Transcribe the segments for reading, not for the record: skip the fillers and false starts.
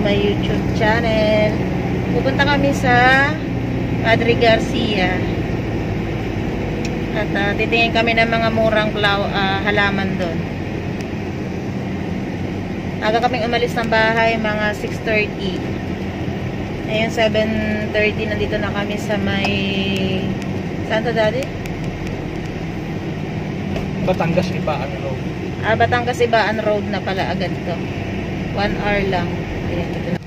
my YouTube channel. Pupunta kami sa Padre Garcia. At titingin kami ng mga murang halaman doon. Aga kaming umalis ng bahay, mga 6:30. Ngayon 7:30 nandito na kami sa may Santa Daddy? Batangas Ibaan Road. Batangas Ibaan Road na pala agad to. 1 hour lang. Ayan, dito na.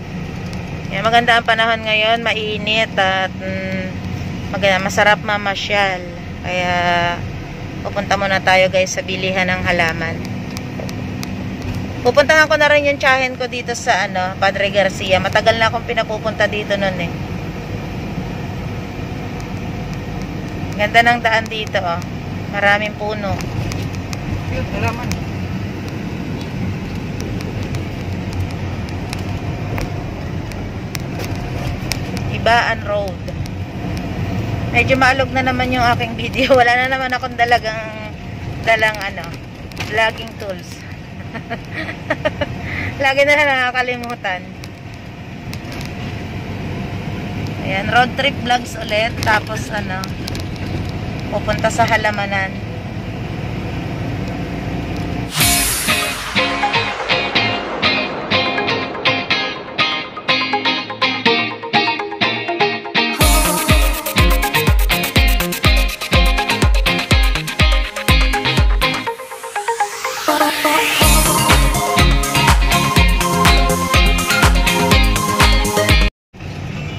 Ayan, maganda ang panahon ngayon, mainit at maganda, masarap mamasyal. Kaya pupunta muna tayo guys sa bilihan ng halaman. Pupuntahan ko na rin yung tiyahin ko dito sa Padre Garcia. Matagal na akong pinapupunta dito nun eh. Ganda ng daan dito oh. Maraming puno. Halaman. Ibaan Road. Medyo maalog na naman yung aking video. Wala na naman akong dalang vlogging tools. Lagi na lang nakakalimutan. Ayan, road trip vlogs ulit. Tapos pupunta sa halamanan.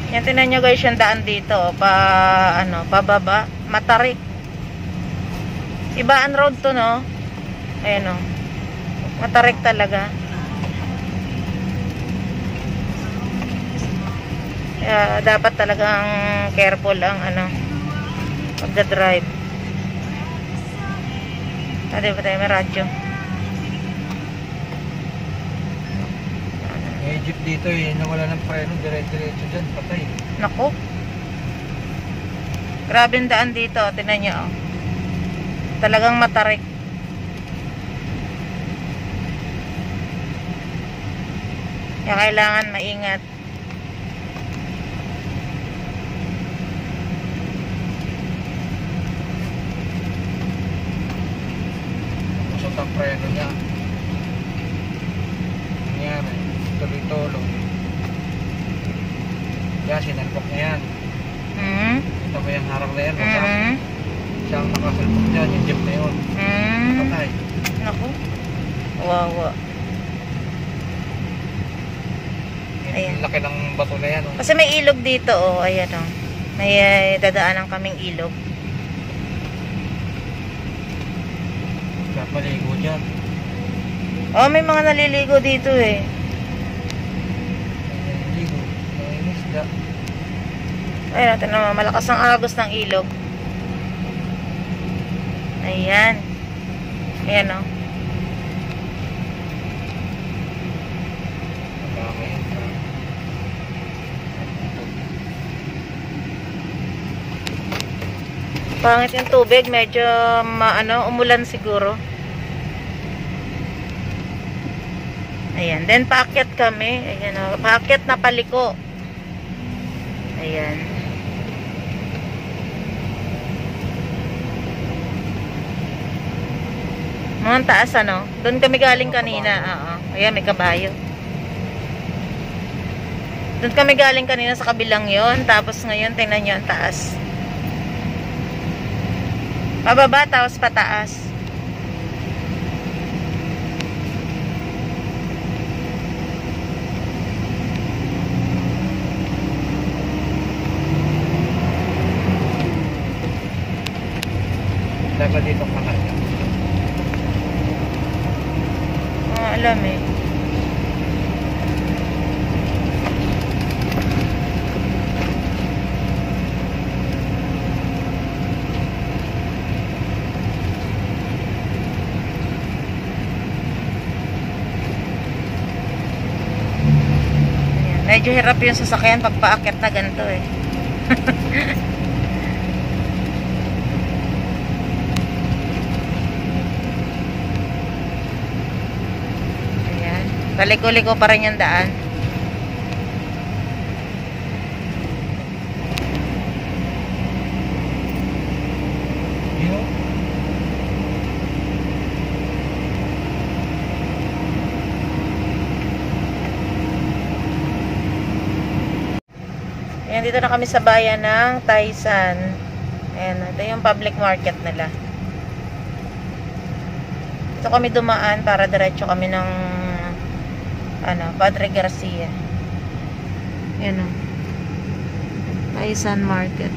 Yan, tinan nyo guys yung daan dito. Pababa. Matarik. Ibaan Road to, no? Ayan, no? Matarik talaga. Kaya dapat talagang careful ang pagdadrive. Di ba tayo may radyo? May jeep dito eh, nawala ng preno, dire-diretso dyan, patay. Naku. Grabe ang daan dito, tinan nyo oh. Talagang matarik. Kaya kailangan maingat. Kusot ang preno niya. Nangyari, tuloy-tulong. Kaya sinalpok niya yan. Ito ba yung harap na yan? Siyang nakasalpok dyan, yung jeep na yun. Patay. Naku. Wawa. Ayan. Laki ng bato na yan. Oh. Kasi may ilog dito oh. Ayan oh. May dadaanan kaming ilog. Kaya maligo dyan. Oh, may mga naliligo dito eh. Naliligo. May isda. Ayan natin naman. Malakas ang agos ng ilog. Ayan. Ayan oh. Pangit yung tubig, medyo umulan siguro. Ayan, then paakyat kami. Ayan, paakyat na paliko. Ayan. Mga taas doon kami galing kanina. Ayan, may kabayo. Doon kami galing kanina sa kabilang yon. Tapos ngayon, tingnan nyo ang taas. Pababa, tapos pataas. Dapat dito kakasya. Alam eh. Medyo hirap yung sasakyan pag paakyat na ganito eh. Ayan. Paliko-liko pa rin yung daan. Ayan, dito na kami sa bayan ng Taisan. Ayan, ito yung public market nila. Dito kami dumaan para diretso kami ng Padre Garcia. Ayan o. Taisan Market.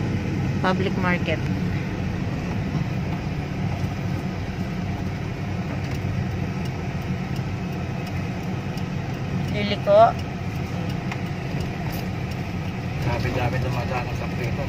Public market. Liliko. Dami-dami dumadaan ang sakto ito.